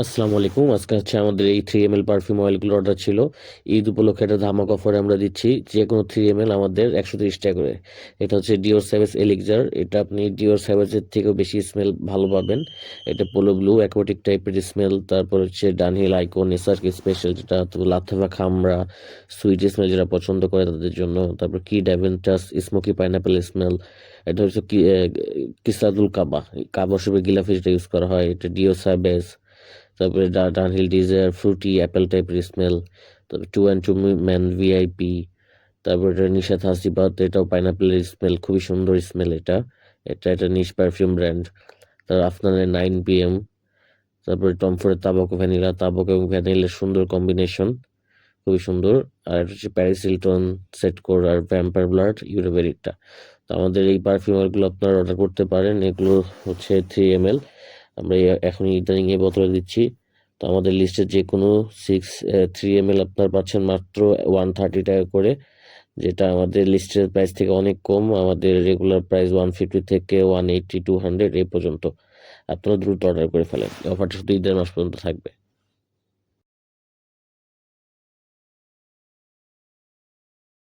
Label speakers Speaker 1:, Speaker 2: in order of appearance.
Speaker 1: আসসালামু আলাইকুম। আজকে হচ্ছে আমাদের এই 3ml পারফিউম অয়েলগুলো অর্ডার ছিল। ঈদ উপলক্ষে একটা ধামাক অফারে আমরা দিচ্ছি। যে কোনো 3ml আমাদের 130 টাকা করে। এটা হচ্ছে ডিওর স্যাভেজ এলিক্সার। এটা আপনি ডিওর স্যাভেজের থেকেও বেশি স্মেল ভালো পাবেন। এটা পোলো ব্লু অ্যাকোয়াটিক টাইপের স্মেল। তারপর হচ্ছে ডানহিল আইকন এসআরকে স্পেশাল, যেটা তো লাথেভা খামরা সুইট স্মেল যারা পছন্দ করে তাদের জন্য। তারপর কি ড্যাভেন্টাস স্মোকি পাইনাপেল স্মেল। এটা হচ্ছে কি কিসাদুল কাবা, কাবা হিসেবে গিলাফে যেটা ইউজ করা হয়, এটা ডিও স্যাভেজ। তারপরে ডানহিল ডিজায়ার ফ্রুটি অ্যাপেল টাইপের স্মেল। তারপরে 2 and 2 ম্যান ভিআইপি। তারপরে এটা নিশাত হাসিবাত, এটাও পাইনাপেলের স্মেল, খুবই সুন্দর স্মেল এটা। এটা একটা নিশ পারফিউম ব্র্যান্ড। তারপর আফনানের 9 PM। তারপরে টমফোর্ডের তাবাক ভ্যানিলা, তাবাক এবং ভ্যানিলার সুন্দর কম্বিনেশন, খুবই সুন্দর। আর এটা হচ্ছে প্যারিস হিলটন সেটকোর আর ভ্যাম্পায়ার ব্লাড ইউরোবেরিকটা। তো আমাদের এই পারফিউমারগুলো আপনারা অর্ডার করতে পারেন। এগুলো হচ্ছে 3ml। আমরা এখন ইদানিং এই বোতলে দিচ্ছি। তো আমাদের লিস্টে যে কোনো 3ml আপনার পাচ্ছেন মাত্র 130 টাকা করে, যেটা আমাদের লিস্টের প্রাইস থেকে অনেক কম। আমাদের রেগুলার প্রাইস 150 থেকে 180 200 এই পর্যন্ত। আপনারা দ্রুত অর্ডার করে ফেলেন। অফারটা শুধু ঈদের মাস পর্যন্ত থাকবে।